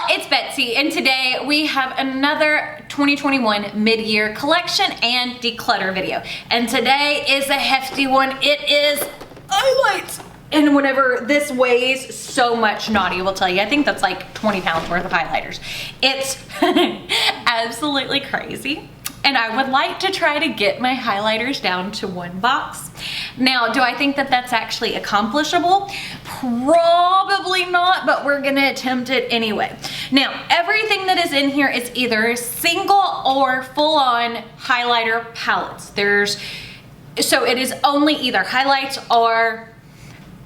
It's Betsy, and today we have another 2021 mid-year collection and declutter video. And today is a hefty one. It is highlights. And whenever this weighs so much, Naughty will tell you, I think that's like 20 pounds worth of highlighters. It's absolutely crazy. And I would like to try to get my highlighters down to one box. Now, do I think that that's actually accomplishable? Probably not, but we're gonna attempt it anyway. Now, everything that is in here is either single or full-on highlighter palettes. So it is only either highlights or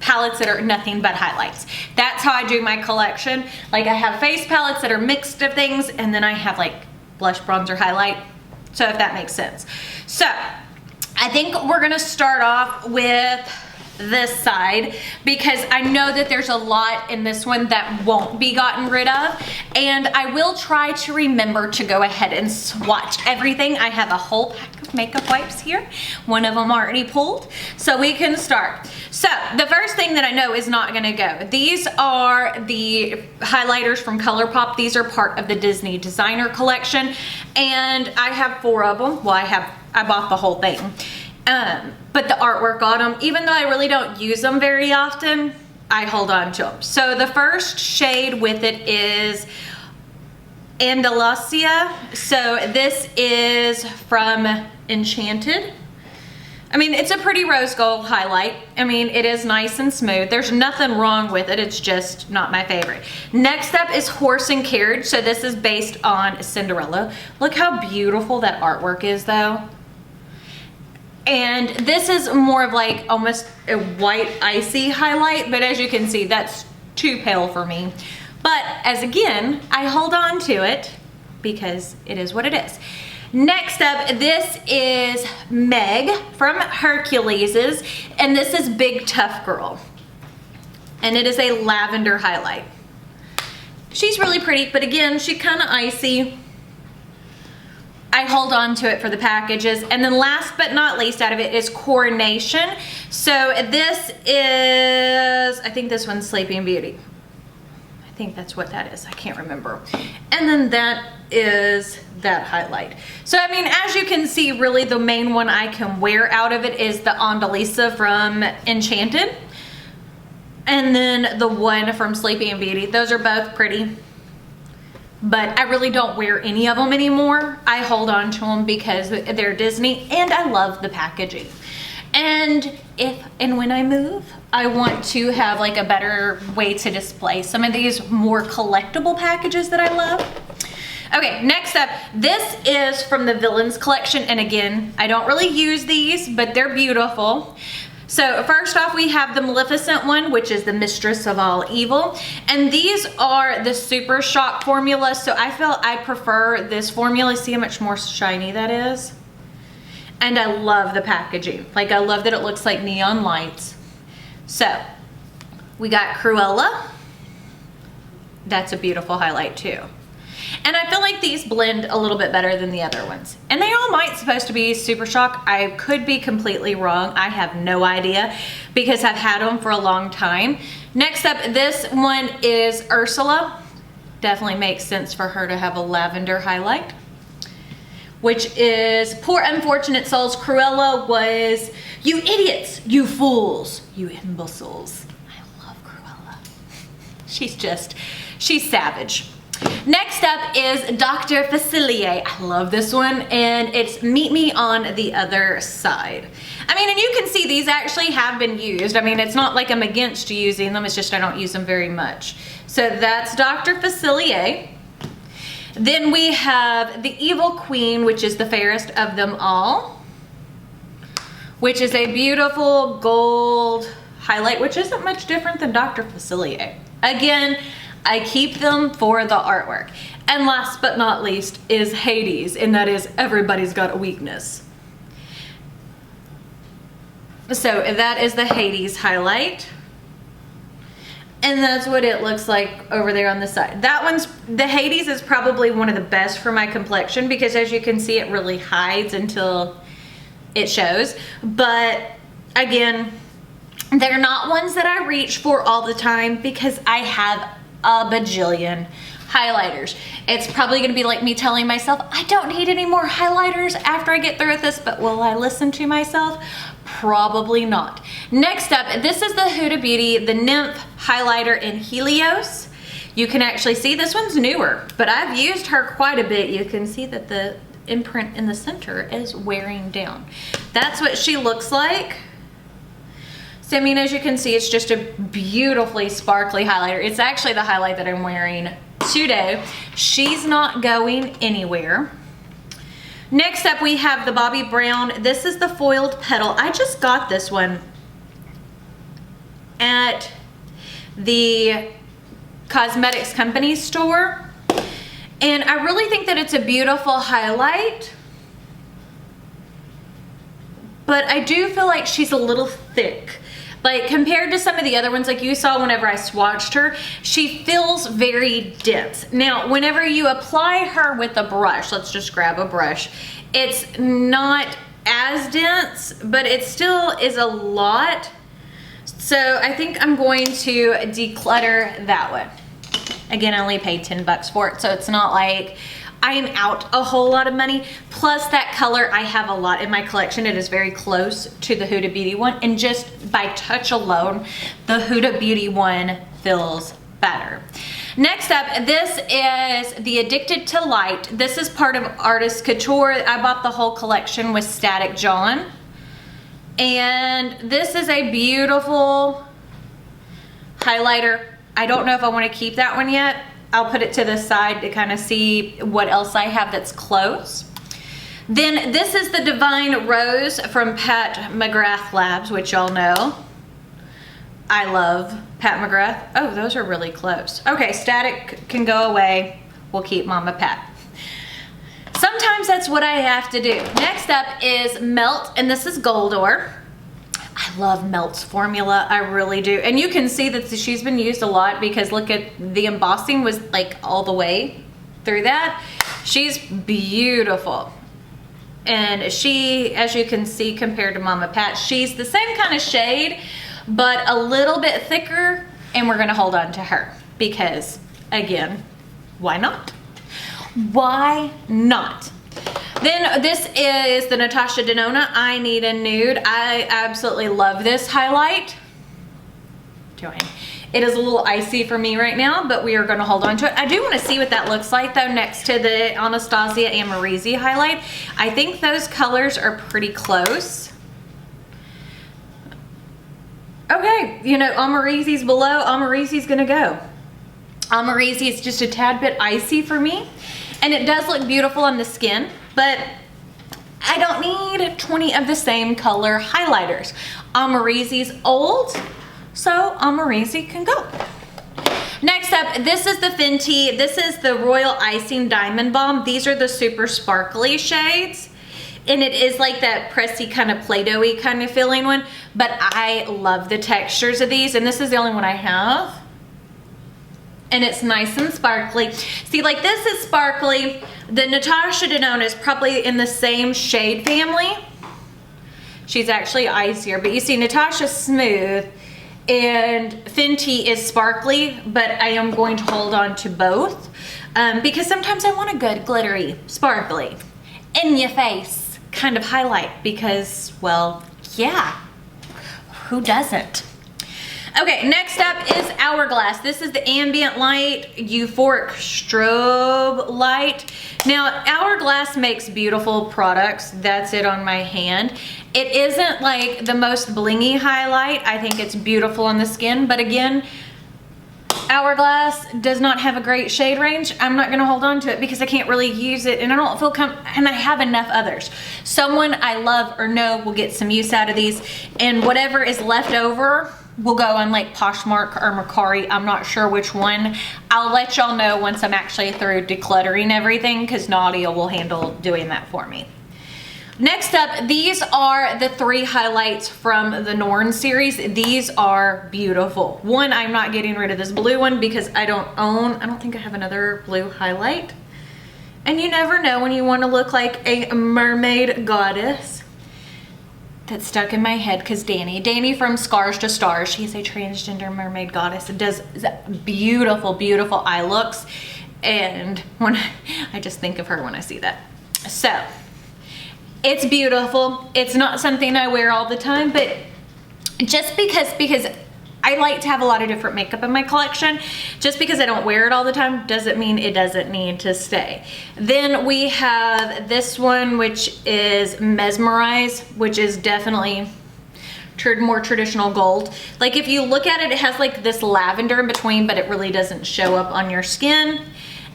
palettes that are nothing but highlights. That's how I do my collection. Like, I have face palettes that are mixed of things, and then I have like blush, bronzer, highlight. So if that makes sense. So I think we're gonna start off with this side because I know that there's a lot in this one that won't be gotten rid of, and I will try to remember to go ahead and swatch everything. I have a whole pack of makeup wipes here, one of them already pulled, so we can start. So the first thing that I know is not gonna go. These are the highlighters from ColourPop. These are part of the Disney designer collection, and I have 4 of them. Well, I bought the whole thing. But the artwork on them, even though I really don't use them very often, I hold on to them. So the first shade with it is Danessa. So this is from Enchanted. I mean, it's a pretty rose gold highlight. I mean, it is nice and smooth. There's nothing wrong with it. It's just not my favorite. Next up is Horse and Carriage. So this is based on Cinderella. Look how beautiful that artwork is though. And this is more of like almost a white icy highlight, but as you can see, that's too pale for me. But as again, I hold on to it because it is what it is. Next up, this is Meg from Hercules's, and this is Big Tough Girl. And it is a lavender highlight. She's really pretty, but again, she's kind of icy. I hold on to it for the packages. And then last but not least out of it is Coronation. So this is, I think this one's Sleeping Beauty. I think that's what that is. I can't remember. And then that is that highlight. So I mean, as you can see, really the main one I can wear out of it is the Andalisa from Enchanted. And then the one from Sleeping Beauty. Those are both pretty. But I really don't wear any of them anymore. I hold on to them because they're Disney and I love the packaging. And if and when I move, I want to have like a better way to display some of these more collectible packages that I love. Okay, next up, this is from the Villains collection. And again, I don't really use these, but they're beautiful. So first off, we have the Maleficent one, which is the Mistress of All Evil. And these are the Super Shock formula. So I feel I prefer this formula. See how much more shiny that is? And I love the packaging. Like, I love that it looks like neon lights. So we got Cruella. That's a beautiful highlight too. And I feel like these blend a little bit better than the other ones. And they all might supposed to be Super Shock. I could be completely wrong. I have no idea because I've had them for a long time. Next up, this one is Ursula. Definitely makes sense for her to have a lavender highlight. Which is Poor Unfortunate Souls. Cruella was, you idiots, you fools, you imbeciles. I love Cruella. She's savage. Next up is Dr. Facilier. I love this one, and it's Meet Me on the Other Side. I mean, and you can see these actually have been used. I mean, it's not like I'm against using them, it's just I don't use them very much. So that's Dr. Facilier. Then we have the Evil Queen, which is the fairest of them all, which is a beautiful gold highlight, which isn't much different than Dr. Facilier. Again, I keep them for the artwork. And last but not least is Hades, and that is Everybody's Got a Weakness. So that is the Hades highlight. And that's what it looks like over there on the side. The Hades is probably one of the best for my complexion because as you can see, it really hides until it shows. But again, they're not ones that I reach for all the time because I have a bajillion highlighters. It's probably gonna be like me telling myself, I don't need any more highlighters after I get through with this, but will I listen to myself? Probably not. Next up, this is the Huda Beauty, the Nymph Highlighter in Helios. You can actually see this one's newer, but I've used her quite a bit. You can see that the imprint in the center is wearing down. That's what she looks like. So, I mean, as you can see, it's just a beautifully sparkly highlighter. It's actually the highlight that I'm wearing today. She's not going anywhere. Next up, we have the Bobbi Brown. This is the foiled petal. I just got this one at the cosmetics company store. And I really think that it's a beautiful highlight. But I do feel like she's a little thick. Like compared to some of the other ones, like you saw whenever I swatched her, she feels very dense. Now, whenever you apply her with a brush, let's just grab a brush, it's not as dense, but it still is a lot. So I think I'm going to declutter that one. Again, I only paid 10 bucks for it, so it's not like I am out a whole lot of money. Plus that color, I have a lot in my collection. It is very close to the Huda Beauty one, and just by touch alone, the Huda Beauty one feels better. Next up, this is the Addicted to Light. This is part of Artist Couture. I bought the whole collection with Static John. And this is a beautiful highlighter. I don't know if I want to keep that one yet. I'll put it to the side to kind of see what else I have that's close. Then this is the Divine Rose from Pat McGrath Labs, which y'all know. I love Pat McGrath. Oh, those are really close. Okay, Static can go away. We'll keep Mama Pat. Sometimes that's what I have to do. Next up is Melt, and this is Goldor. I love Melt's formula, I really do. And you can see that she's been used a lot because look at the embossing was like all the way through that. She's beautiful. And she, as you can see compared to Mama Pat, she's the same kind of shade, but a little bit thicker, and we're gonna hold on to her because, again, why not? Why not? Then this is the Natasha Denona I Need a Nude. I absolutely love this highlight. It is a little icy for me right now, but we are gonna hold on to it. I do wanna see what that looks like though next to the Anastasia Amorisi highlight. I think those colors are pretty close. Okay, you know, Amorisi's below, Amorisi's gonna go. Amorisi is just a tad bit icy for me, and it does look beautiful on the skin, but I don't need 20 of the same color highlighters. Amorisi's old, so Amorisi can go. Next up, this is the Fenty. This is the Royal Icing Diamond Balm. These are the super sparkly shades. And it is like that pressy kind of Play-Doh-y kind of feeling one, but I love the textures of these, and this is the only one I have. And it's nice and sparkly. See, like this is sparkly. The Natasha Denona is probably in the same shade family. She's actually icier, but you see Natasha's smooth and Fenty is sparkly, but I am going to hold on to both because sometimes I want a good glittery, sparkly, in your face kind of highlight because, well, yeah, who doesn't? Okay, next up is Hourglass. This is the Ambient Light Euphoric Strobe Light. Now, Hourglass makes beautiful products. That's it on my hand. It isn't like the most blingy highlight. I think it's beautiful on the skin, but again, Hourglass does not have a great shade range. I'm not gonna hold on to it because I can't really use it and I don't feel and I have enough others. Someone I love or know will get some use out of these, and whatever is left over will go on like Poshmark or Mercari. I'm not sure which one. I'll let y'all know once I'm actually through decluttering everything because Nadia will handle doing that for me. Next up, these are the 3 highlights from the Norn series. These are beautiful. One, I'm not getting rid of this blue one because I don't think I have another blue highlight. And you never know when you want to look like a mermaid goddess. that stuck in my head because Danny from Scars to Stars, she's a transgender mermaid goddess and does beautiful, beautiful eye looks. And when I just think of her when I see that. So it's beautiful. It's not something I wear all the time, but just because I like to have a lot of different makeup in my collection, just because I don't wear it all the time doesn't mean it doesn't need to stay. Then we have this one, which is Mesmerize, which is definitely more traditional gold. Like if you look at it, it has like this lavender in between, but it really doesn't show up on your skin.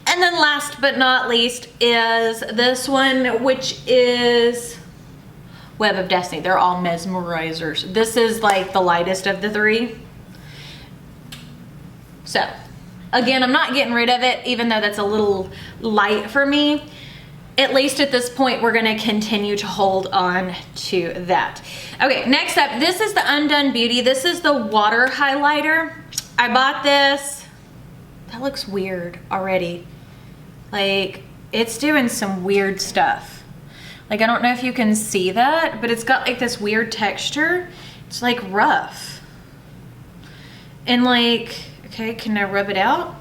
And then last but not least is this one, which is Web of Destiny. They're all mesmerizers. This is like the lightest of the three. So again, I'm not getting rid of it, even though that's a little light for me. At least at this point, we're gonna continue to hold on to that. Okay, next up, this is the Undone Beauty. This is the water highlighter. I bought this. That looks weird already. Like, it's doing some weird stuff. Like, I don't know if you can see that, but it's got like this weird texture. It's like rough. And like, okay, can I rub it out?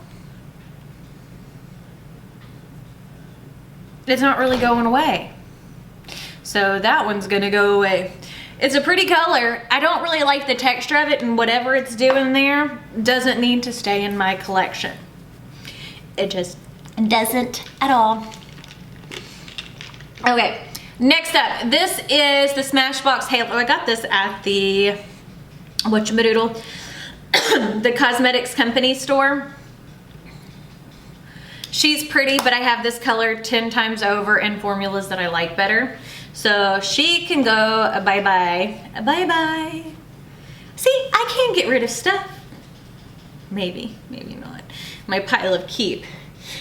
It's not really going away. So that one's gonna go away. It's a pretty color. I don't really like the texture of it, and whatever it's doing there doesn't need to stay in my collection. It just doesn't at all. Okay, next up, this is the Smashbox Halo. I got this at the whatchamadoodle, the cosmetics company store. She's pretty, but I have this color 10 times over in formulas that I like better. So she can go bye-bye, bye-bye. See, I can get rid of stuff. Maybe, maybe not. My pile of keep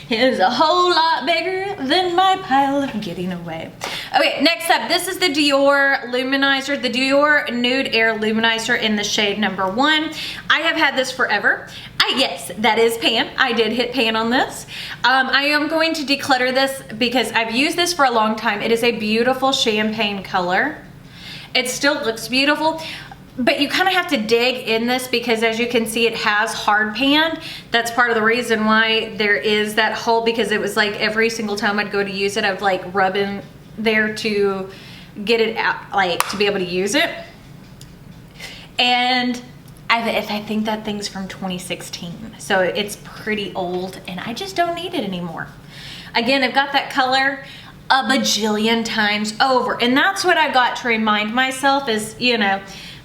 is a whole lot bigger than my pile of getting away. Okay, next up, this is the Dior Luminizer, the Dior Nude Air Luminizer in the shade number 1. I have had this forever. Yes, that is pan. I did hit pan on this. I am going to declutter this because I've used this for a long time. It is a beautiful champagne color. It still looks beautiful, but you kind of have to dig in this because as you can see, it has hard pan. That's part of the reason why there is that hole, because it was like every single time I'd go to use it, I'd like rub in there to get it out, like to be able to use it. And I think that thing's from 2016, so it's pretty old and I just don't need it anymore. Again, I've got that color a bajillion times over, and that's what I got to remind myself is, you know,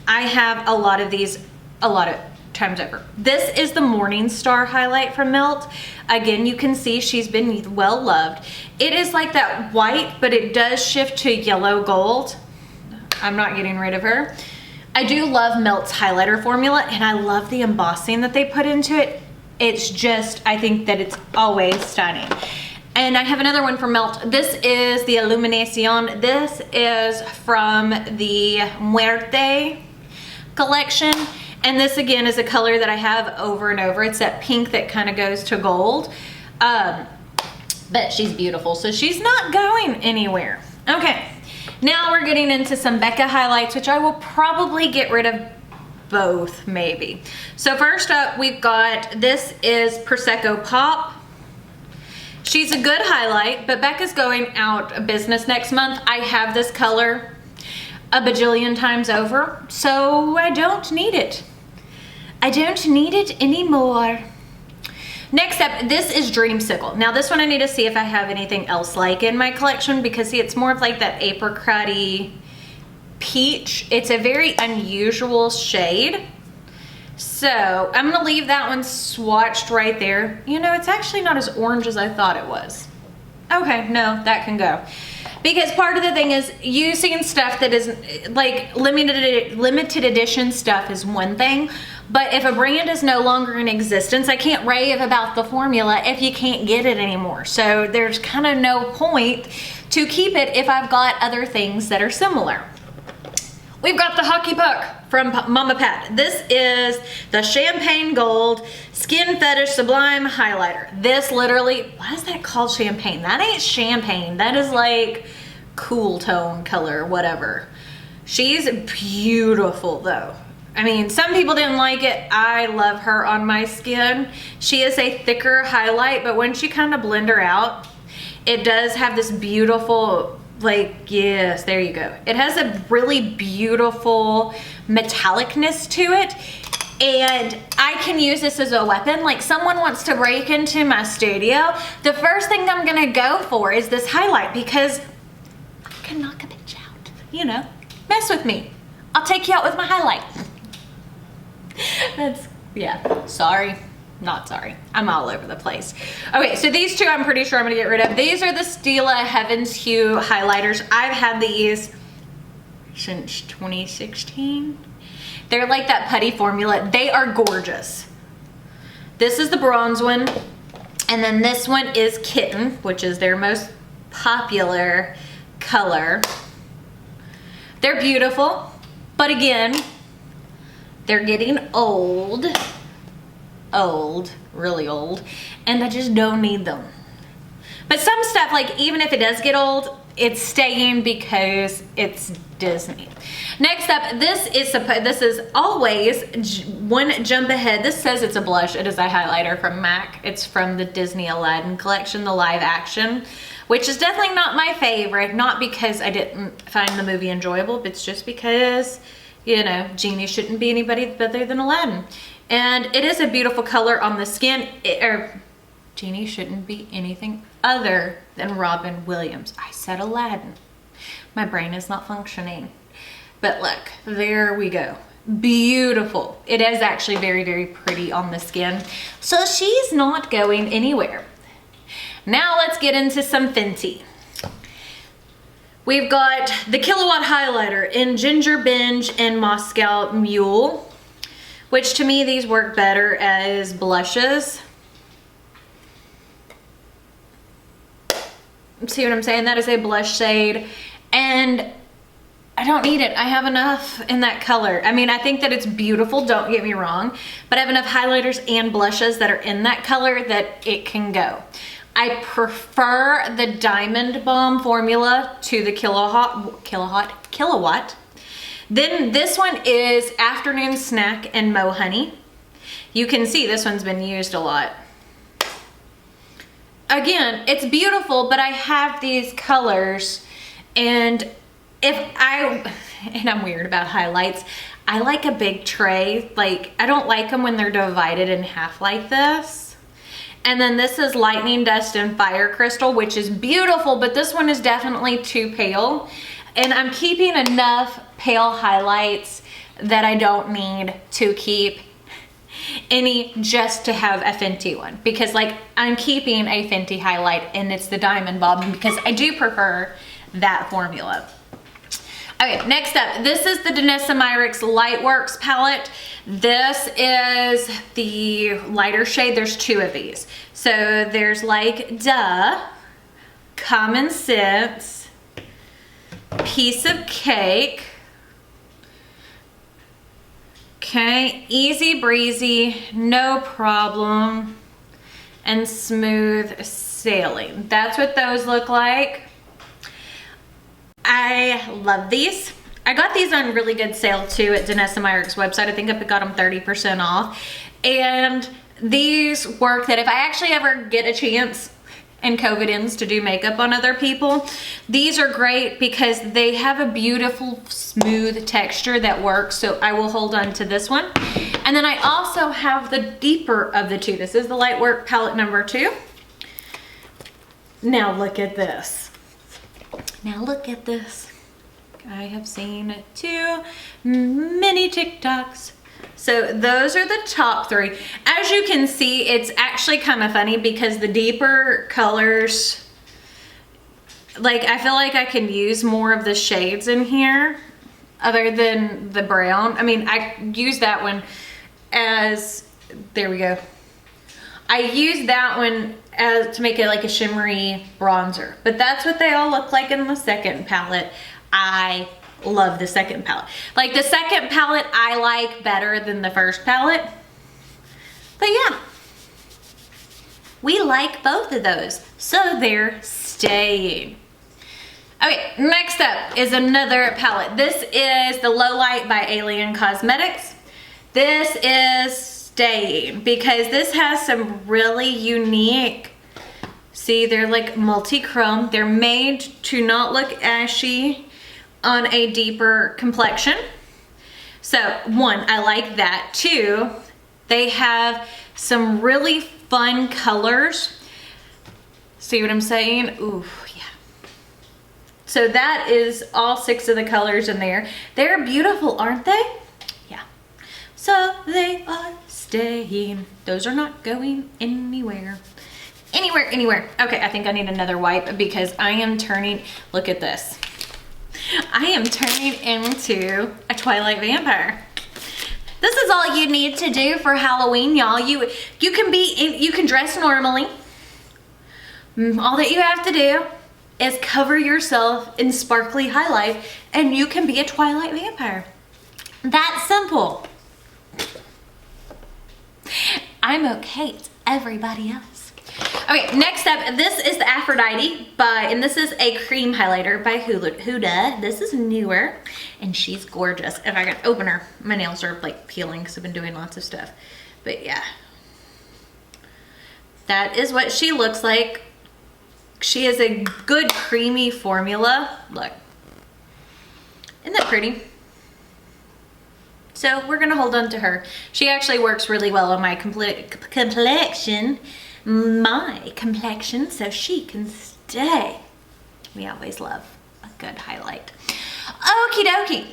I have a lot of these a lot of times over. This is the Morning Star highlight from Melt. Again, you can see she's been well loved. It is like that white, but it does shift to yellow gold. I'm not getting rid of her. I do love Melt's highlighter formula, and I love the embossing that they put into it. It's just, I think that it's always stunning. And I have another one from Melt. This is the Illuminacion. This is from the Muerte collection. And this again is a color that I have over and over. It's that pink that kind of goes to gold. But she's beautiful, so she's not going anywhere. Okay. Now we're getting into some Becca highlights, which I will probably get rid of both, maybe. So first up, we've got, this is Prosecco Pop. She's a good highlight, but Becca's going out of business next month. I have this color a bajillion times over, so I don't need it. I don't need it anymore. Next up, this is Dreamsicle. Now this one I need to see if I have anything else like in my collection, because see, it's more of like that apricot-y peach. It's a very unusual shade. So I'm gonna leave that one swatched right there. You know, it's actually not as orange as I thought it was. Okay, no, that can go. Because part of the thing is, using stuff that is like limited edition stuff is one thing, but if a brand is no longer in existence, I can't rave about the formula if you can't get it anymore. So there's kind of no point to keep it if I've got other things that are similar. We've got the Hockey Puck from Mama Pat. This is the Champagne Gold Skin Fetish Sublime Highlighter. This literally, why is that called champagne? That ain't champagne. That is like cool tone color, whatever. She's beautiful though. I mean, some people didn't like it. I love her on my skin. She is a thicker highlight, but when she kind of blend her out, it does have this beautiful, like, yes, there you go. It has a really beautiful metallicness to it. And I can use this as a weapon. Like, someone wants to break into my studio, the first thing I'm gonna go for is this highlight, because I can knock a bitch out, you know, mess with me. I'll take you out with my highlight. That's, yeah, sorry, not sorry. I'm all over the place. Okay, so these two I'm pretty sure I'm gonna get rid of. These are the Stila Heaven's Hue highlighters. I've had these since 2016. They're like that putty formula. They are gorgeous. This is the bronze one, and then this one is Kitten, which is their most popular color. They're beautiful, but again, they're getting old, really old, and I just don't need them. But some stuff, like even if it does get old, it's staying because it's Disney. Next up, this is always one jump ahead. This says it's a blush. It is a highlighter from MAC. It's from the Disney Aladdin collection, the live action, which is definitely not my favorite. Not because I didn't find the movie enjoyable, but it's just because, you know, Genie shouldn't be anybody better than Aladdin. And it is a beautiful color on the skin. Genie shouldn't be anything other than Robin Williams. I said Aladdin. My brain is not functioning. But look, there we go. Beautiful. It is actually very, very pretty on the skin. So she's not going anywhere. Now let's get into some Fenty. We've got the Kilowatt Highlighter in Ginger Binge and Moscow Mule, which to me these work better as blushes. See what I'm saying? That is a blush shade, and I don't need it. I have enough in that color. I mean, I think that it's beautiful, don't get me wrong, but I have enough highlighters and blushes that are in that color that it can go. I prefer the Diamond Balm formula to the Kilowatt. Then this one is Afternoon Snack and Mo Honey. You can see this one's been used a lot. Again, it's beautiful, but I have these colors, and I'm weird about highlights. I like a big tray. Like, I don't like them when they're divided in half like this. And then this is Lightning Dust and Fire Crystal, which is beautiful, but this one is definitely too pale. And I'm keeping enough pale highlights that I don't need to keep any just to have a Fenty one, because like I'm keeping a Fenty highlight and it's the Diamond Balm because I do prefer that formula. Okay, next up, this is the Danessa Myricks Lightworks palette. This is the lighter shade. There's two of these. So there's like Duh, Common Sense, Piece of Cake, okay, Easy Breezy, No Problem, and Smooth Sailing. That's what those look like. I love these. I got these on really good sale too at Danessa Myricks website. I think I got them 30% off. And these work that if I actually ever get a chance and COVID ends to do makeup on other people, these are great because they have a beautiful smooth texture that works. So I will hold on to this one. And then I also have the deeper of the two. This is the Lightwork palette number 2. Now look at this. Now look at this. I have seen too many TikToks. So those are the top 3. As you can see, it's actually kind of funny because the deeper colors, like I feel like I can use more of the shades in here other than the brown. I mean, I use that one as, there we go. I use that one as to make it like a shimmery bronzer, but that's what they all look like in the second palette. I love the second palette. Like the second palette I like better than the first palette. But yeah, we like both of those. So they're staying. Okay, next up is another palette. This is the Low Light by Alien Cosmetics. This is staying because this has some really unique, see, they're like multi-chrome. They're made to not look ashy on a deeper complexion. So one, I like that. Two, they have some really fun colors. See what I'm saying? Ooh, yeah. So that is all 6 of the colors in there. They're beautiful, aren't they? Yeah. So they are staying. Those are not going anywhere. Anywhere. Okay, I think I need another wipe because I am turning, look at this. I am turning into a Twilight vampire. This is all you need to do for Halloween, y'all. You can dress normally. All that you have to do is cover yourself in sparkly highlight and you can be a Twilight vampire. That's simple. I'm okay, it's everybody else. Okay, next up, this is the Aphrodite and this is a cream highlighter by Huda. This is newer and she's gorgeous. If I can open her, my nails are like peeling because I've been doing lots of stuff. But yeah, that is what she looks like. She is a good creamy formula. Look, isn't that pretty? So we're gonna hold on to her. She actually works really well on my complexion, so she can stay. We always love a good highlight. Okie dokie.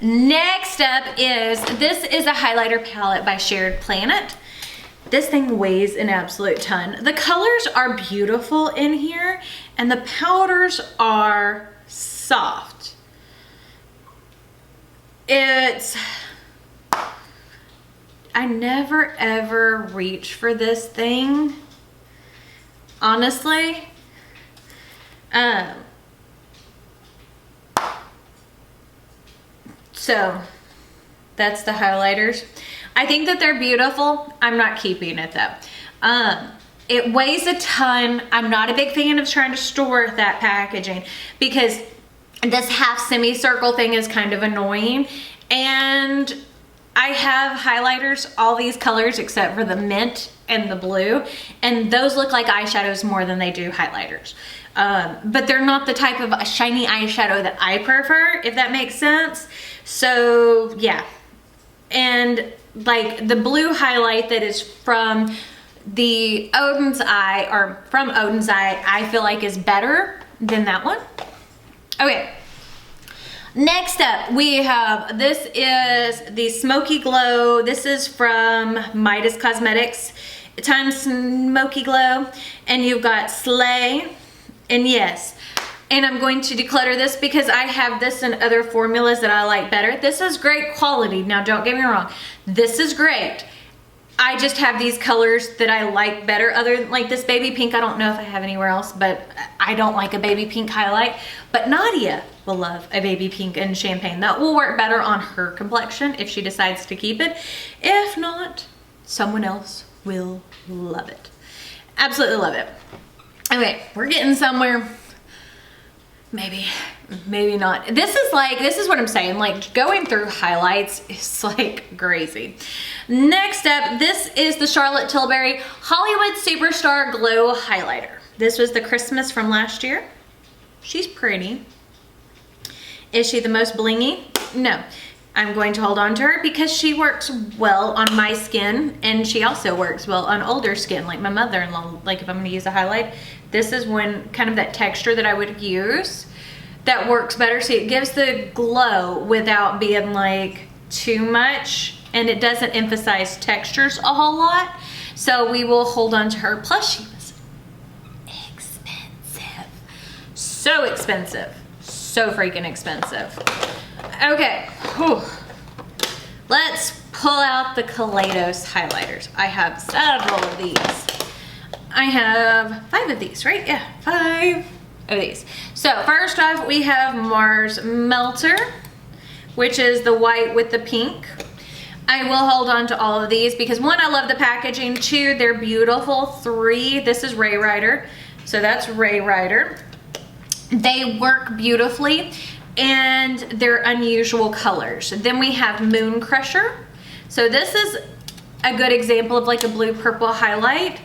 Next up this is a highlighter palette by Shared Planet. This thing weighs an absolute ton. The colors are beautiful in here and the powders are soft. I never ever reach for this thing, honestly. So that's the highlighters. I think that they're beautiful. I'm not keeping it though. It weighs a ton. I'm not a big fan of trying to store that packaging because this half semicircle thing is kind of annoying. And I have highlighters, all these colors except for the mint and the blue, and those look like eyeshadows more than they do highlighters. But they're not the type of shiny eyeshadow that I prefer, if that makes sense. So yeah, and like the blue highlight that is from the Odin's Eye, or from Odin's Eye, I feel like is better than that one. Okay. Next up, we have, this is the Smoky Glow. This is from Midas Cosmetics times Smoky Glow. And you've got Slay and Yes. And I'm going to declutter this because I have this and other formulas that I like better. This is great quality. Now, don't get me wrong. This is great. I just have these colors that I like better. Other than like this baby pink, I don't know if I have anywhere else, but I don't like a baby pink highlight. But Nadia will love a baby pink and champagne. That will work better on her complexion if she decides to keep it. If not, someone else will love it. Absolutely love it. Okay, we're getting somewhere. Maybe not. This is what I'm saying. Like going through highlights is like crazy. Next up, this is the Charlotte Tilbury Hollywood Superstar Glow Highlighter. This was the Christmas from last year. She's pretty. Is she the most blingy? No. I'm going to hold on to her because she works well on my skin, and she also works well on older skin, like my mother-in-law. Like if I'm gonna use a highlight, this is when kind of that texture that I would use that works better. See, it gives the glow without being like too much, and it doesn't emphasize textures a whole lot. So we will hold on to her. Plus she was expensive. So expensive. So freaking expensive. Okay, whew. Let's pull out the Kaleidos highlighters. I have several of these. I have 5 of these, right? Yeah, 5 of these. So first off, we have Mars Melter, which is the white with the pink. I will hold on to all of these because 1, I love the packaging. 2, they're beautiful. 3, this is Ray Rider. So that's Ray Rider. They work beautifully and they're unusual colors. Then we have Moon Crusher. So this is a good example of like a blue purple highlight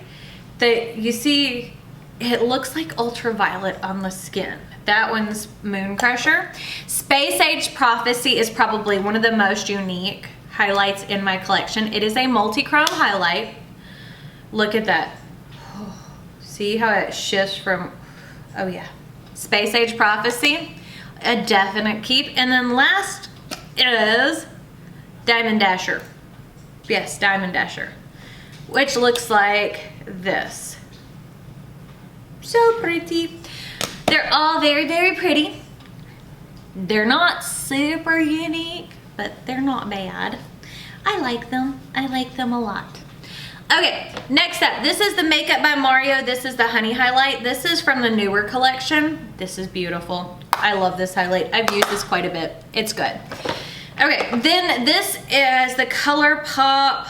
that you see, it looks like ultraviolet on the skin. That one's Moon Crusher. Space Age Prophecy is probably one of the most unique highlights in my collection. It is a multi-chrome highlight. Look at that. See how it shifts from, oh yeah. Space Age Prophecy, a definite keep. And then last is Diamond Dasher. Yes, Diamond Dasher, which looks like this. So pretty. They're all very, very pretty. They're not super unique, but they're not bad. I like them. I like them a lot. Okay, next up, this is the Makeup by Mario. This is the Honey Highlight. This is from the newer collection. This is beautiful. I love this highlight. I've used this quite a bit. It's good. Okay, then this is the ColourPop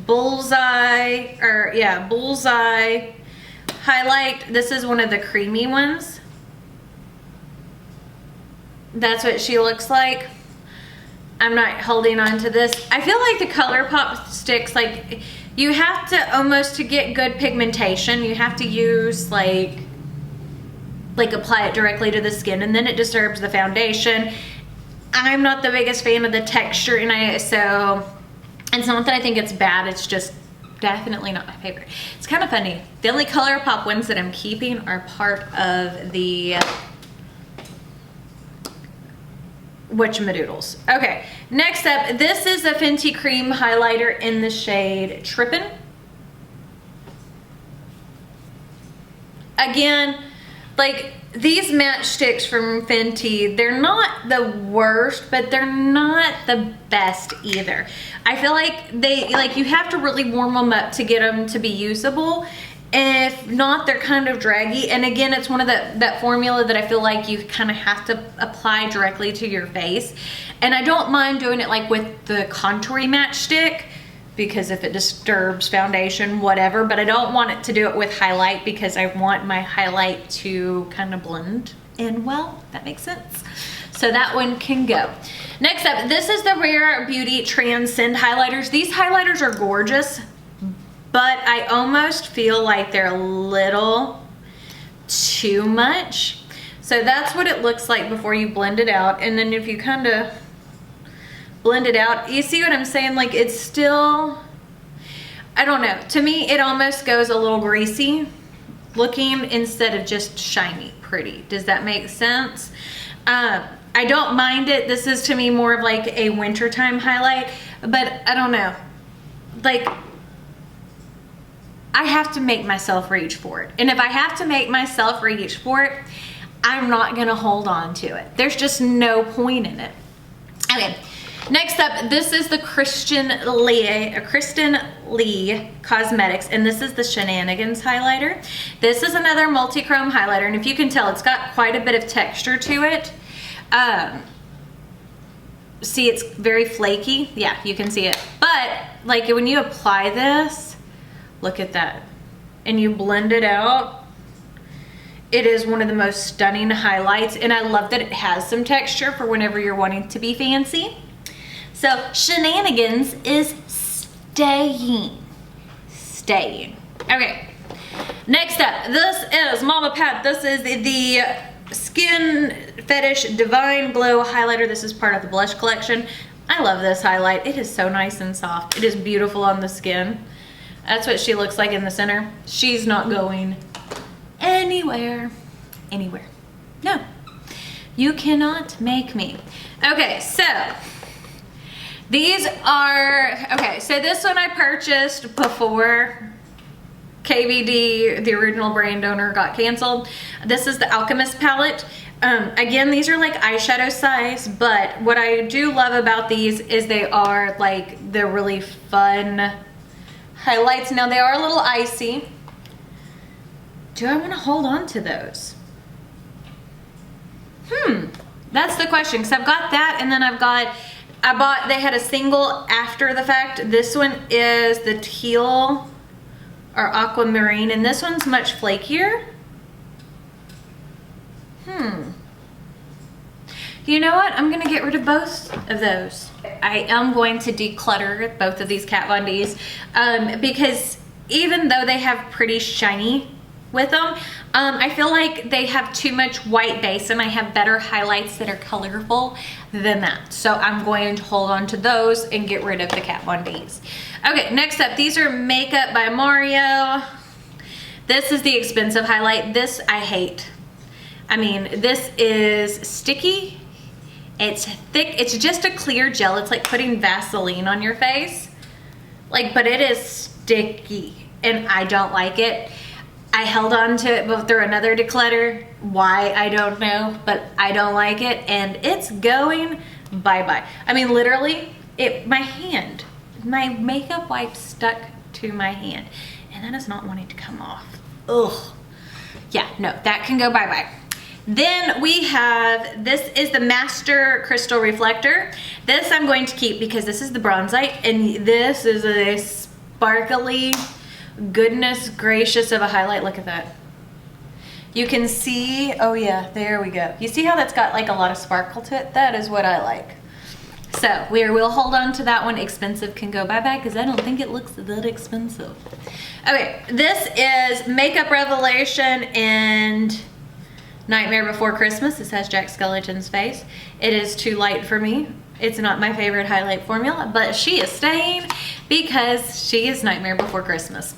Bullseye, or yeah, Bullseye highlight. This is one of the creamy ones. That's what she looks like. I'm not holding on to this. I feel like the ColourPop sticks, like, you have to almost, to get good pigmentation, you have to use like apply it directly to the skin, and then it disturbs the foundation. I'm not the biggest fan of the texture in it, so it's not that I think it's bad, it's just definitely not my favorite. It's kind of funny. The only ColourPop ones that I'm keeping are part of the whatchamadoodles. Okay, next up, this is a Fenty Cream Highlighter in the shade Trippin'. Again, like, these matchsticks from Fenty, they're not the worst, but they're not the best either. I feel like you have to really warm them up to get them to be usable. If not, they're kind of draggy. And again, it's one of that formula that I feel like you kind of have to apply directly to your face. And I don't mind doing it like with the contouring matchstick, because if it disturbs foundation, whatever, but I don't want it to do it with highlight, because I want my highlight to kind of blend in well, if that makes sense. So that one can go. Next up, this is the Rare Beauty Transcend highlighters. These highlighters are gorgeous, but I almost feel like they're a little too much. So that's what it looks like before you blend it out. And then if you kind of blend it out, you see what I'm saying? Like, it's still, I don't know. To me, it almost goes a little greasy looking instead of just shiny pretty. Does that make sense? I don't mind it. This is to me more of like a wintertime highlight, but I don't know. Like, I have to make myself reach for it. And if I have to make myself reach for it, I'm not gonna hold on to it. There's just no point in it. Okay, next up, this is the Kristen Lee Cosmetics, and this is the Shenanigans highlighter. This is another multi-chrome highlighter, and if you can tell, it's got quite a bit of texture to it. See, it's very flaky. Yeah, you can see it. But like when you apply this, look at that, and you blend it out, it is one of the most stunning highlights, and I love that it has some texture for whenever you're wanting to be fancy. So Shenanigans is staying. Okay, next up, this is Mama Pat. This is the Skin Fetish Divine Glow highlighter. This is part of the blush collection. I love this highlight. It is so nice and soft. It is beautiful on the skin. That's what she looks like in the center. She's not going anywhere. No, you cannot make me. Okay, so these are, okay, so this one I purchased before KVD, the original brand owner, got canceled. This is the Alchemist palette. Again, these are like eyeshadow size, but what I do love about these is they are like, they're really fun highlights. Now they are a little icy. Do I want to hold on to those? That's the question, because I've got that, and then they had a single after the fact. This one is the teal or aquamarine, and this one's much flakier. You know what? I'm gonna get rid of both of those. I am going to declutter both of these Kat Von D's because even though they have pretty shiny with them, I feel like they have too much white base and I have better highlights that are colorful than that. So I'm going to hold on to those and get rid of the Kat Von D's. Okay, next up, these are Makeup by Mario. This is the expensive highlight. This I hate. I mean, this is sticky. It's thick. It's just a clear gel. It's like putting Vaseline on your face. Like, but it is sticky and I don't like it. I held on to it through another declutter. Why, I don't know, but I don't like it and it's going bye-bye. I mean, literally, my makeup wipe stuck to my hand and that is not wanting to come off. Ugh. Yeah, no, that can go bye-bye. Then we have, this is the Master Crystal Reflector. This I'm going to keep because this is the bronzite and this is a sparkly, goodness gracious of a highlight. Look at that. You can see, oh yeah, there we go. You see how that's got like a lot of sparkle to it? That is what I like. So we'll hold on to that one. Expensive can go bye-bye because I don't think it looks that expensive. Okay, this is Makeup Revelation and Nightmare Before Christmas. This has Jack Skellington's face. It is too light for me. It's not my favorite highlight formula, but she is staying because she is Nightmare Before Christmas.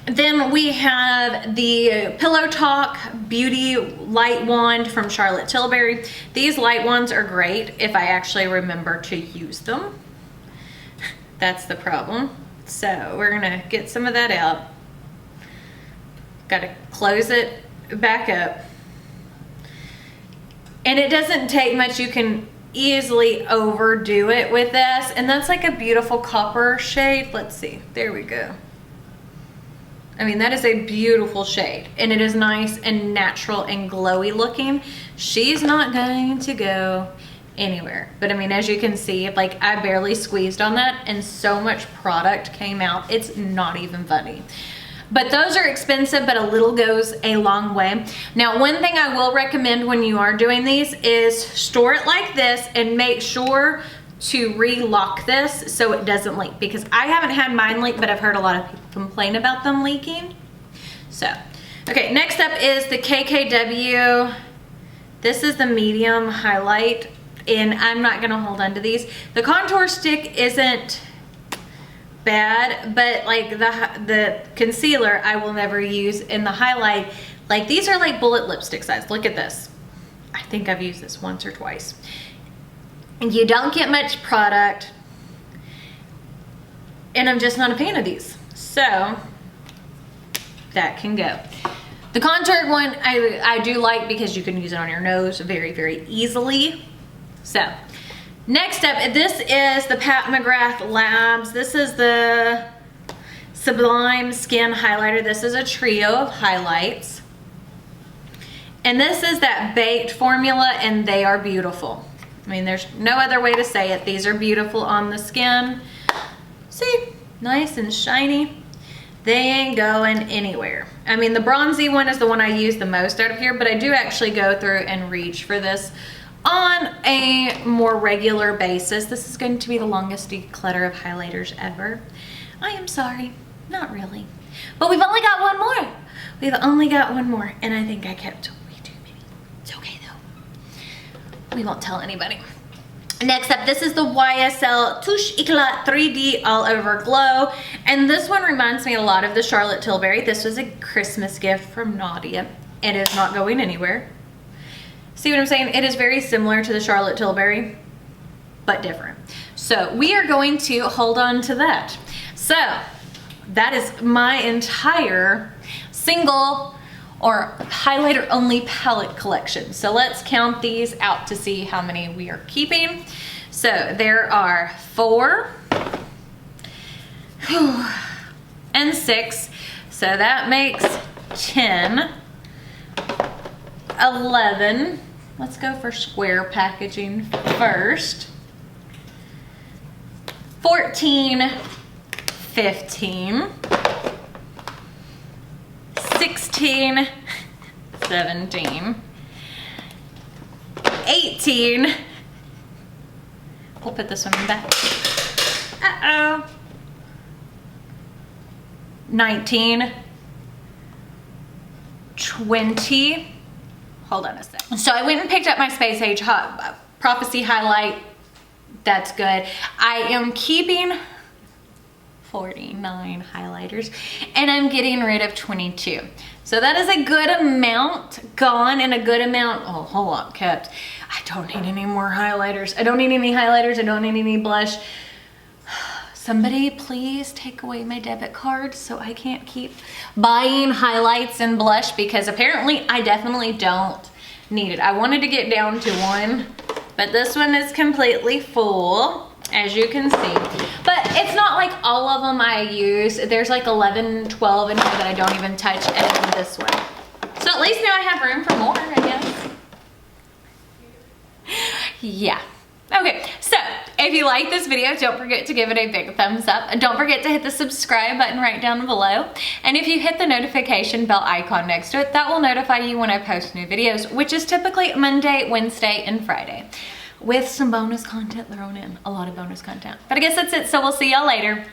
Then we have the Pillow Talk Beauty Light Wand from Charlotte Tilbury. These light wands are great if I actually remember to use them. That's the problem. So we're gonna get some of that out. Gotta close it back up. And it doesn't take much. You can easily overdo it with this. And that's like a beautiful copper shade. Let's see. There we go. I mean, that is a beautiful shade. And it is nice and natural and glowy looking. She's not going to go anywhere. But I mean, as you can see, like I barely squeezed on that and so much product came out. It's not even funny. But those are expensive, but a little goes a long way. Now, one thing I will recommend when you are doing these is store it like this and make sure to re-lock this so it doesn't leak, because I haven't had mine leak, but I've heard a lot of people complain about them leaking. So, okay, next up is the KKW. This is the medium highlight, and I'm not gonna hold on to these. The contour stick isn't bad, but like the concealer I will never use in the highlight. Like these are like bullet lipstick size. Look at this. I think I've used this once or twice. And you don't get much product. And I'm just not a fan of these. So that can go. The contoured one I do like because you can use it on your nose very, very easily. So next up, this is the Pat McGrath Labs. This is the Sublime Skin Highlighter. This is a trio of highlights. And this is that baked formula, and they are beautiful. I mean, there's no other way to say it. These are beautiful on the skin. See, nice and shiny. They ain't going anywhere. I mean, the bronzy one is the one I use the most out of here, but I do actually go through and reach for this on a more regular basis. This is going to be the longest declutter of highlighters ever. I am sorry, not really. But we've only got one more. We've only got one more, and I think I kept way too many. It's okay though. We won't tell anybody. Next up, this is the YSL Touche Eclat 3D All Over Glow. And this one reminds me a lot of the Charlotte Tilbury. This was a Christmas gift from Nadia. It is not going anywhere. See what I'm saying? It is very similar to the Charlotte Tilbury, but different. So we are going to hold on to that. So that is my entire single or highlighter only palette collection. So let's count these out to see how many we are keeping. So there are 4 and 6. So that makes 10, 11. Let's go for square packaging first. 14, 15, 16, 17, 18. We'll put this one in the back. Uh-oh. 19, 20. Hold on a second. So I went and picked up my Space Age Prophecy highlight. That's good. I am keeping 49 highlighters and I'm getting rid of 22. So that is a good amount gone and a good amount, oh, whole lot kept. I don't need any more highlighters. I don't need any highlighters. I don't need any blush. Somebody please take away my debit card so I can't keep buying highlights and blush, because apparently I definitely don't need it. I wanted to get down to one, but this one is completely full, as you can see. But it's not like all of them I use. There's like 11, 12 in here that I don't even touch, and then this one. So at least now I have room for more, I guess. Yeah. Okay, so if you like this video, don't forget to give it a big thumbs up. And don't forget to hit the subscribe button right down below. And if you hit the notification bell icon next to it, that will notify you when I post new videos, which is typically Monday, Wednesday, and Friday, with some bonus content thrown in, a lot of bonus content. But I guess that's it, so we'll see y'all later.